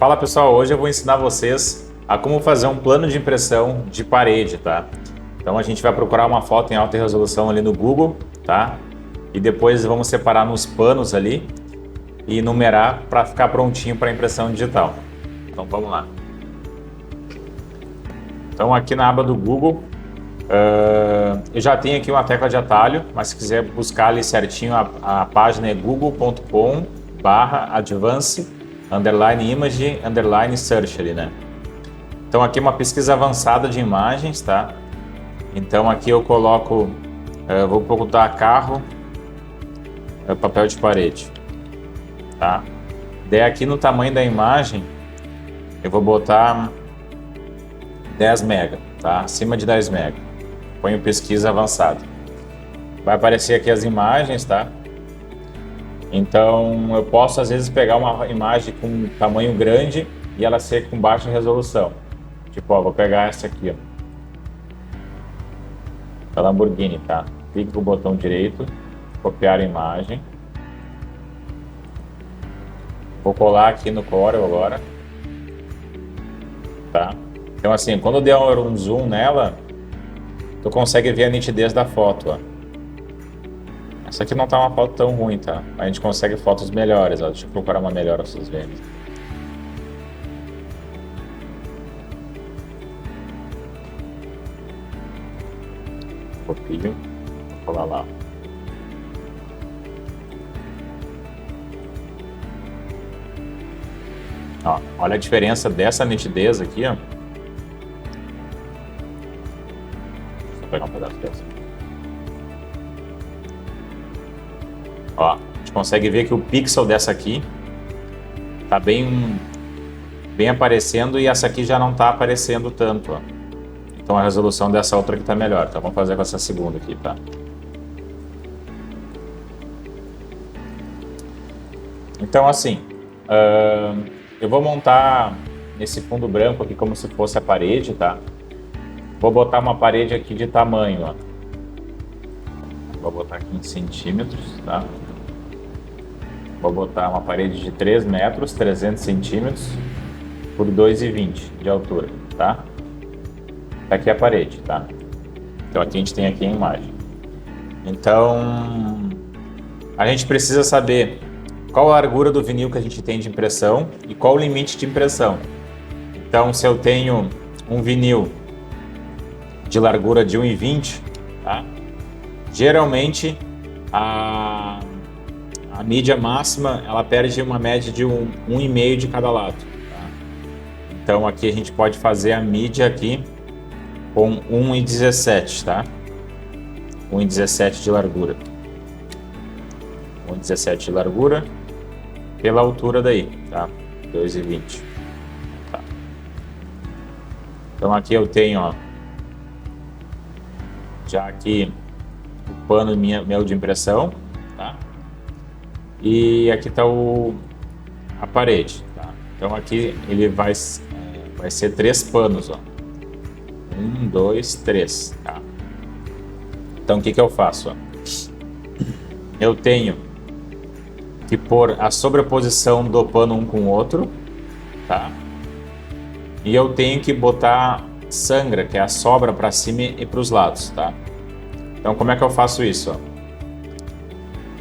Fala pessoal, hoje eu vou ensinar vocês a como fazer um plano de impressão de parede, tá? Então a gente vai procurar uma foto em alta resolução ali no Google, tá? E depois vamos separar nos panos ali e numerar para ficar prontinho para impressão digital. Então vamos lá. Então aqui na aba do Google, eu já tenho aqui uma tecla de atalho, mas se quiser buscar ali certinho, a página é google.com/advance_image_search ali, né? Então aqui é uma pesquisa avançada de imagens, tá? Então aqui eu coloco, vou botar carro, papel de parede, tá? Daí aqui no tamanho da imagem, eu vou botar 10 MB, tá? Acima de 10 MB. Ponho pesquisa avançada. Vai aparecer aqui as imagens, tá? Então eu posso às vezes pegar uma imagem com tamanho grande e ela ser com baixa resolução. Tipo, ó, vou pegar essa aqui, ó. Da Lamborghini, tá? Clique com o botão direito, copiar a imagem. Vou colar aqui no Corel agora. Tá? Então assim, quando eu der um zoom nela, tu consegue ver a nitidez da foto, ó. Essa aqui não tá uma foto tão ruim, tá? A gente consegue fotos melhores, ó. Deixa eu procurar uma melhor pra vocês verem. Copio, vou colar lá. Ó, olha a diferença dessa nitidez aqui, ó. Deixa eu pegar um pedaço dessa. Ó, a gente consegue ver que o pixel dessa aqui tá bem aparecendo e essa aqui já não tá aparecendo tanto, ó. Então a resolução dessa outra aqui tá melhor, tá? Vamos fazer com essa segunda aqui, tá? Então assim, eu vou montar esse fundo branco aqui como se fosse a parede, tá? Vou botar uma parede aqui de tamanho, ó. Vou botar aqui em centímetros, tá? Vou botar uma parede de 3 metros, 300 centímetros por 2,20 de altura, tá? Aqui é a parede, tá? Então aqui a gente tem aqui a imagem. Então a gente precisa saber qual a largura do vinil que a gente tem de impressão e qual o limite de impressão. Então se eu tenho um vinil de largura de 1,20, tá? Geralmente a mídia máxima ela perde uma média de 1,5 de cada lado, tá? Então aqui a gente pode fazer a mídia aqui com 1,17, tá? 1,17 de largura. 1,17 de largura pela altura daí, tá? 2,20. Tá. Então aqui eu tenho, ó, já aqui o pano meu de impressão, tá? E aqui tá a parede, tá? Então aqui ele vai ser 3 panos, ó. 1, 2, 3, tá? Então o que eu faço, ó? Eu tenho que pôr a sobreposição do pano um com o outro, tá? E eu tenho que botar sangra, que é a sobra para cima e para os lados, tá? Então como é que eu faço isso, ó?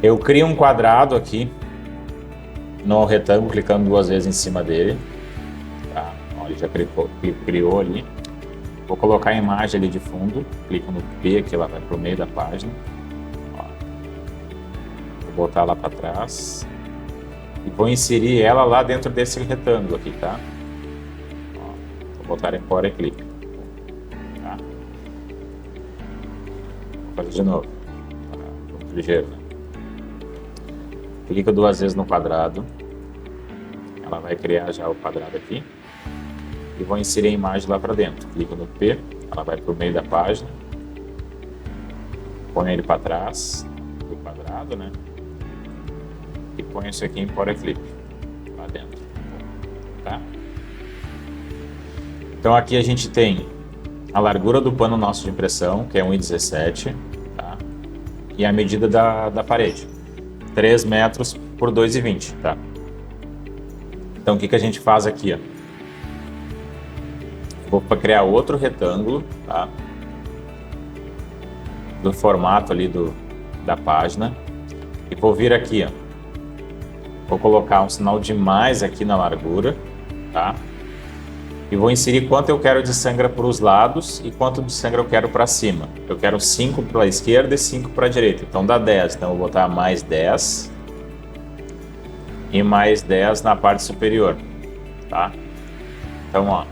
Eu crio um quadrado aqui no retângulo, clicando 2 vezes em cima dele, tá? Ó, ele já criou ali. Vou colocar a imagem ali de fundo, clico no P, que ela vai para o meio da página. Ó. Vou botar lá para trás e vou inserir ela lá dentro desse retângulo aqui, tá? Ó. Vou botar em Core Clip. Tá? Vou fazer de novo. Muito ligeiro, né? Clico 2 vezes no quadrado. Ela vai criar já o quadrado aqui. E vou inserir a imagem lá para dentro. Clico no P, ela vai para o meio da página. Ponho ele para trás do quadrado, né? E ponho isso aqui em Core Clip lá dentro, tá? Então aqui a gente tem a largura do pano nosso de impressão, que é 1,17, tá? E a medida da parede, 3 metros por 2,20, tá? Então o que a gente faz aqui, ó? Vou criar outro retângulo, tá? Do formato ali da página. E vou vir aqui, ó. Vou colocar um sinal de mais aqui na largura, tá? E vou inserir quanto eu quero de sangra para os lados e quanto de sangra eu quero para cima. Eu quero 5 para a esquerda e 5 para a direita. Então dá 10. Então eu vou botar mais 10 e mais 10 na parte superior, tá? Então, ó,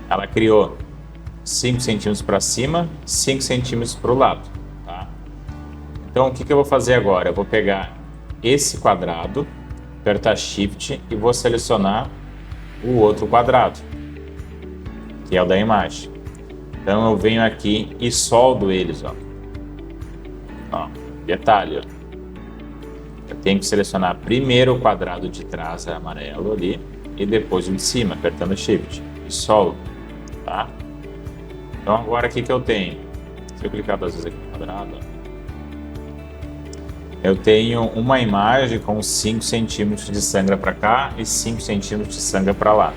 ela criou 5 centímetros para cima, 5 centímetros para o lado, tá? Então o que eu vou fazer agora? Eu vou pegar esse quadrado, apertar Shift e vou selecionar o outro quadrado, que é o da imagem. Então eu venho aqui e soldo eles, ó. Ó, detalhe, ó. Eu tenho que selecionar primeiro o quadrado de trás amarelo ali e depois o de cima, apertando Shift e soldo, tá? Então agora o que eu tenho? Se eu clicar duas vezes aqui no quadrado, ó, eu tenho uma imagem com 5 centímetros de sangra para cá e 5 centímetros de sangra para lá.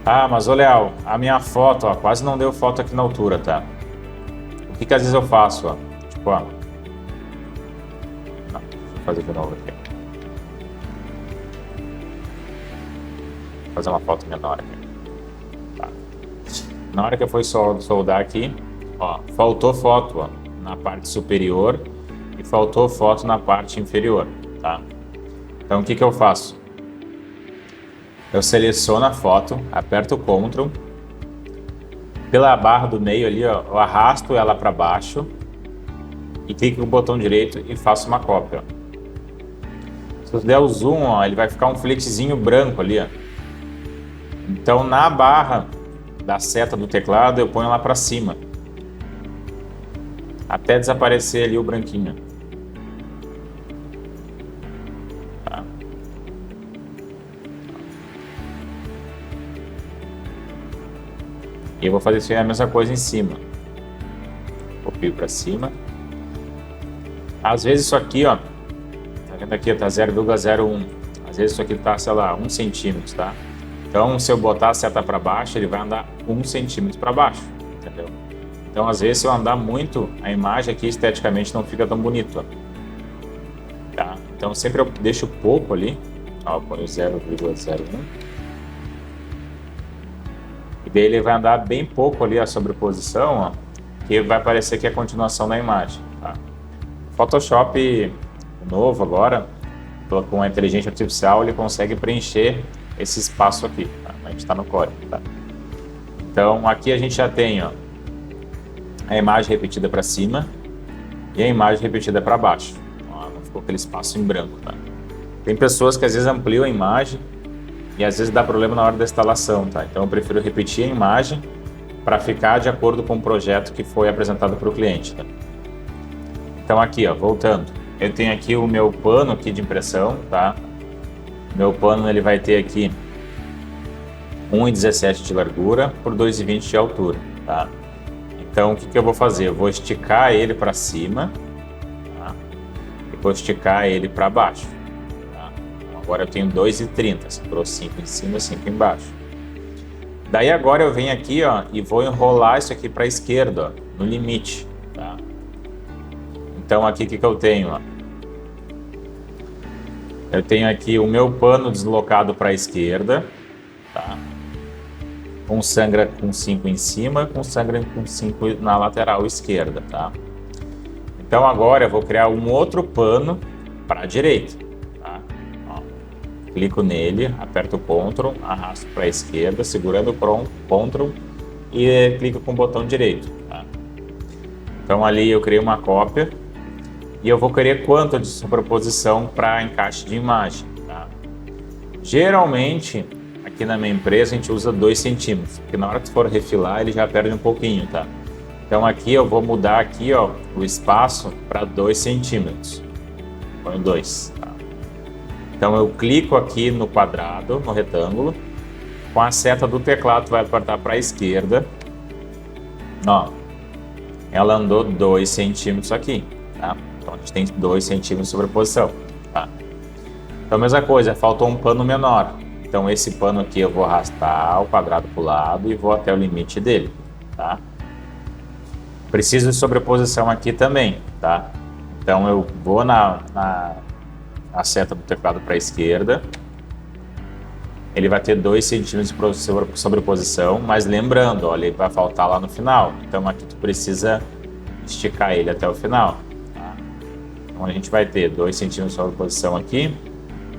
Tá? Ah, mas ô Leal, a minha foto, ó, quase não deu foto aqui na altura, tá? O que às vezes eu faço, ó? Tipo, ó. Não, deixa eu fazer de novo aqui. Vou fazer uma foto menor aqui. Tá. Na hora que eu for soldar aqui, ó, faltou foto, ó, na parte superior e faltou foto na parte inferior, tá? Então o que eu faço? Eu seleciono a foto, aperto o Ctrl, pela barra do meio ali, ó, eu arrasto ela para baixo e clico com o botão direito e faço uma cópia. Ó. Se eu der o zoom, ó, ele vai ficar um filetezinho branco ali, ó. Então na barra da seta do teclado eu ponho lá para cima, até desaparecer ali o branquinho. Tá. E eu vou fazer a mesma coisa em cima. Copio para cima. Às vezes isso aqui, ó, tá vendo aqui, tá 0,01. Às vezes isso aqui tá, sei lá, 1 centímetro, tá? Então se eu botar a seta para baixo, ele vai andar 1 centímetro para baixo, entendeu? Então, às vezes, se eu andar muito, a imagem aqui esteticamente não fica tão bonita. Tá? Então, sempre eu deixo pouco ali. Ó, eu ponho 0,01. E daí ele vai andar bem pouco ali a sobreposição, ó, que vai parecer que é a continuação da imagem. Tá? Photoshop novo agora, com a inteligência artificial, ele consegue preencher esse espaço aqui. Tá? A gente está no código. Tá? Então, aqui a gente já tem, ó, a imagem repetida para cima e a imagem repetida para baixo. Ó, não ficou aquele espaço em branco, tá? Tem pessoas que às vezes ampliam a imagem e às vezes dá problema na hora da instalação, tá? Então eu prefiro repetir a imagem para ficar de acordo com o projeto que foi apresentado para o cliente, tá? Então aqui, ó, voltando, eu tenho aqui o meu pano aqui de impressão, tá? Meu pano ele vai ter aqui 1,17 de largura por 2,20 de altura, tá? Então, o que eu vou fazer? Eu vou esticar ele para cima, tá? E vou esticar ele para baixo. Tá? Então, agora eu tenho 2,30, sobrou 5 em cima e 5 embaixo. Daí agora eu venho aqui, ó, e vou enrolar isso aqui para a esquerda, ó, no limite. Tá? Então, aqui o que eu tenho? Ó? Eu tenho aqui o meu pano deslocado para a esquerda, tá? Com sangra com 5 em cima, com sangra com 5 na lateral esquerda, tá? Então agora eu vou criar um outro pano para a direita, tá? Ó, clico nele, aperto o Ctrl, arrasto para a esquerda, segurando o Ctrl e clico com o botão direito, tá? Então ali eu criei uma cópia e eu vou querer quanto de sobreposição para encaixe de imagem, tá? Geralmente aqui na minha empresa a gente usa 2 centímetros, porque na hora que for refilar ele já perde um pouquinho, tá? Então aqui eu vou mudar aqui, ó, o espaço para 2 centímetros. Põe 2, tá? Então eu clico aqui no quadrado, no retângulo, com a seta do teclado vai apertar para a esquerda. Ó, ela andou 2 centímetros aqui, tá? Então a gente tem 2 centímetros de sobreposição, tá? Então, a mesma coisa, faltou um pano menor. Então, esse pano aqui eu vou arrastar o quadrado para o lado e vou até o limite dele, tá? Preciso de sobreposição aqui também, tá? Então, eu vou na seta do teclado para a esquerda. Ele vai ter 2 centímetros de sobreposição, mas lembrando, olha, ele vai faltar lá no final. Então, aqui tu precisa esticar ele até o final, tá? Então, a gente vai ter 2 centímetros de sobreposição aqui,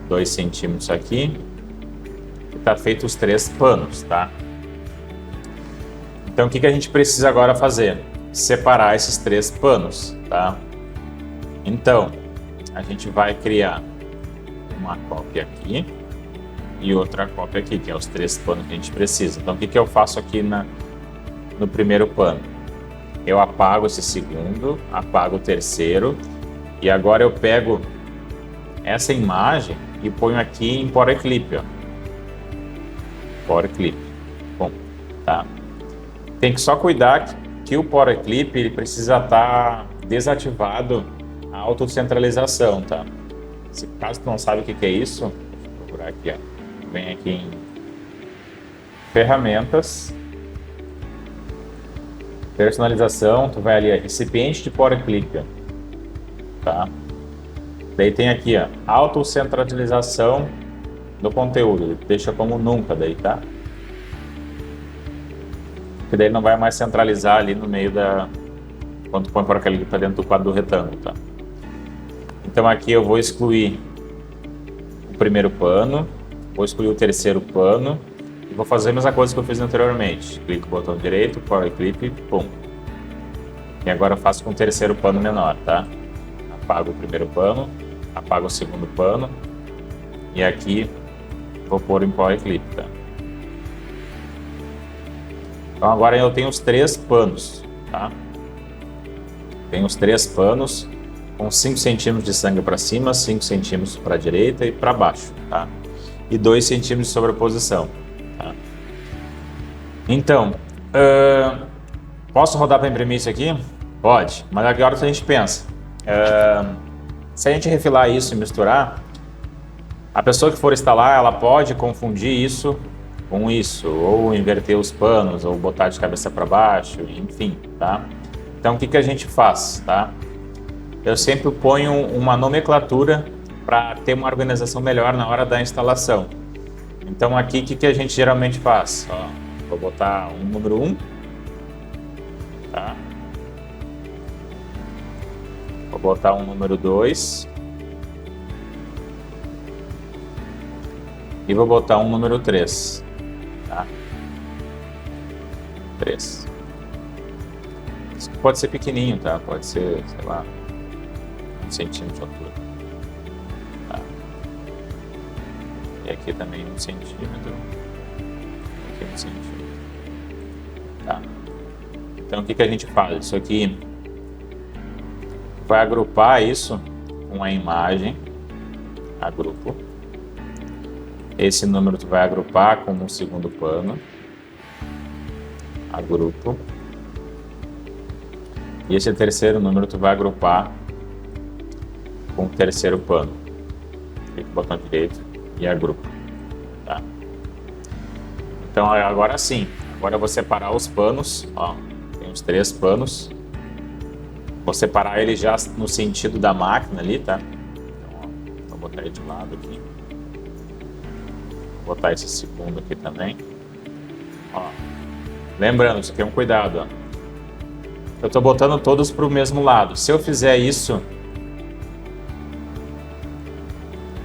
2 centímetros aqui. Tá feito os 3 panos, tá? Então, o que a gente precisa agora fazer? Separar esses 3 panos, tá? Então, a gente vai criar uma cópia aqui e outra cópia aqui, que é os 3 panos que a gente precisa. Então, o que eu faço aqui no primeiro pano? Eu apago esse segundo, apago o terceiro e agora eu pego essa imagem e ponho aqui em Power Clip, ó. Power Clip. Bom, tá. Tem que só cuidar que o Power Clip ele precisa estar desativado a autocentralização, tá? Se caso tu não sabe o que é isso, deixa eu procurar aqui, ó. Vem aqui em Ferramentas, Personalização, tu vai ali, ó, Recipiente de Power Clip, ó, tá? Daí tem aqui, ó, autocentralização do conteúdo, deixa como nunca daí, tá? Porque daí não vai mais centralizar ali no meio da... quando tu põe por aquele para dentro do quadro do retângulo, tá? Então aqui eu vou excluir o primeiro pano, vou excluir o terceiro pano e vou fazer a mesma coisa que eu fiz anteriormente. Clico no botão direito, Power Clip, pum. E agora eu faço com o terceiro pano menor, tá? Apago o primeiro pano, apago o segundo pano e aqui vou pôr em Power Clip, tá? Então agora eu tenho os 3 panos, tá? Tenho os 3 panos com 5 centímetros de sangue para cima, 5 centímetros para a direita e para baixo, tá? E 2 centímetros de sobreposição, tá? Então, posso rodar para imprimir isso aqui? Pode, mas agora a gente pensa, se a gente refilar isso e misturar, a pessoa que for instalar, ela pode confundir isso com isso, ou inverter os panos, ou botar de cabeça para baixo, enfim, tá? Então, o que a gente faz, tá? Eu sempre ponho uma nomenclatura para ter uma organização melhor na hora da instalação. Então, aqui, o que a gente geralmente faz? Ó, vou botar um número 1, tá? Vou botar um número 2. E vou botar um número 3, tá? 3. Isso pode ser pequenininho, tá? Pode ser, sei lá, 1 centímetro de altura. Tá? E aqui também 1 centímetro. Aqui 1 centímetro. Tá? Então, o que a gente faz? Isso aqui vai agrupar isso com a imagem. Agrupo. Esse número tu vai agrupar com um segundo pano. Agrupo. E esse terceiro número tu vai agrupar com o terceiro pano. Clica no botão direito e agrupa. Tá? Então agora sim. Agora eu vou separar os panos. Ó, tem os 3 panos. Vou separar ele já no sentido da máquina ali, tá? Então, ó, vou botar ele de lado aqui. Vou botar esse segundo aqui também. Ó. Lembrando, isso aqui é um cuidado, ó. Eu estou botando todos para o mesmo lado. Se eu fizer isso,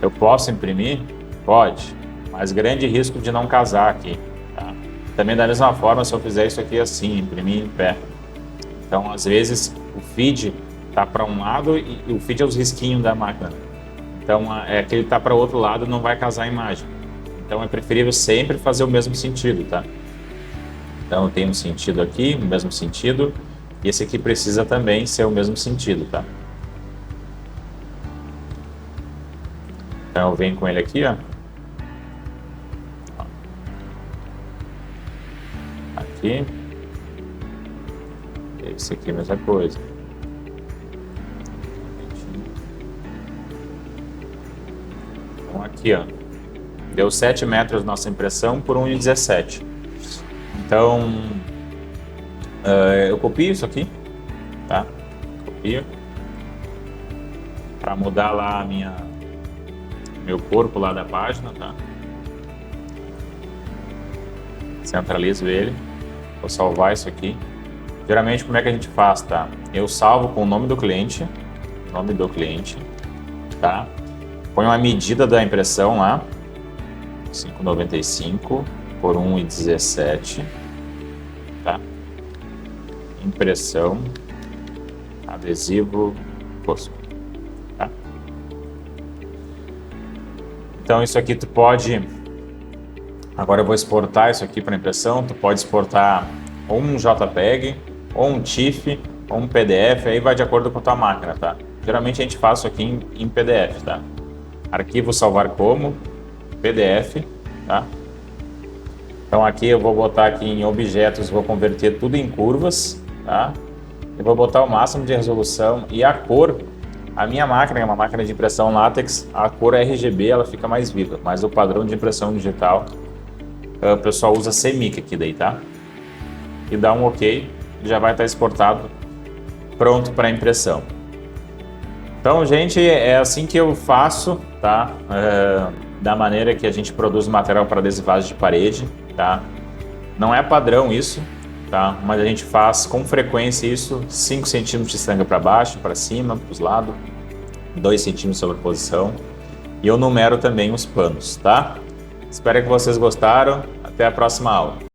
eu posso imprimir? Pode, mas grande risco de não casar aqui, tá? Também da mesma forma, se eu fizer isso aqui assim, imprimir em pé. Então, às vezes, o feed tá para um lado e o feed é os risquinhos da máquina. Então, é que ele tá para o outro lado, não vai casar a imagem. Então, é preferível sempre fazer o mesmo sentido, tá? Então, eu tenho um sentido aqui, o mesmo sentido. E esse aqui precisa também ser o mesmo sentido, tá? Então, eu venho com ele aqui, ó. Aqui. Esse aqui é a mesma coisa. Então, Aqui, ó. Deu 7 metros nossa impressão por 1,17. Então, eu copio isso aqui, tá? Copio. Para mudar lá meu corpo lá da página, tá? Centralizo ele. Vou salvar isso aqui. Geralmente, como é que a gente faz, tá? Eu salvo com o nome do cliente, tá? Ponho uma medida da impressão lá, 5,95 por 1,17, tá? Impressão, adesivo, fosco, tá? Então isso aqui tu pode, agora eu vou exportar isso aqui para impressão, tu pode exportar ou um JPEG, ou um TIFF, ou um PDF, aí vai de acordo com a tua máquina, tá? Geralmente a gente faz isso aqui em PDF, tá? Arquivo salvar como, PDF, tá? Então aqui eu vou botar aqui em objetos, vou converter tudo em curvas, tá? Eu vou botar o máximo de resolução e a cor, a minha máquina é uma máquina de impressão látex, a cor RGB ela fica mais viva, mas o padrão de impressão digital, o pessoal usa CMYK aqui daí, tá? E dá um OK, já vai estar exportado, pronto para impressão. Então, gente, é assim que eu faço, tá? Da maneira que a gente produz material para adesivagem de parede, tá? Não é padrão isso, tá? Mas a gente faz com frequência isso, 5 centímetros de estanga para baixo, para cima, para os lados, 2 centímetros de sobreposição. E eu numero também os panos, tá? Espero que vocês gostaram. Até a próxima aula.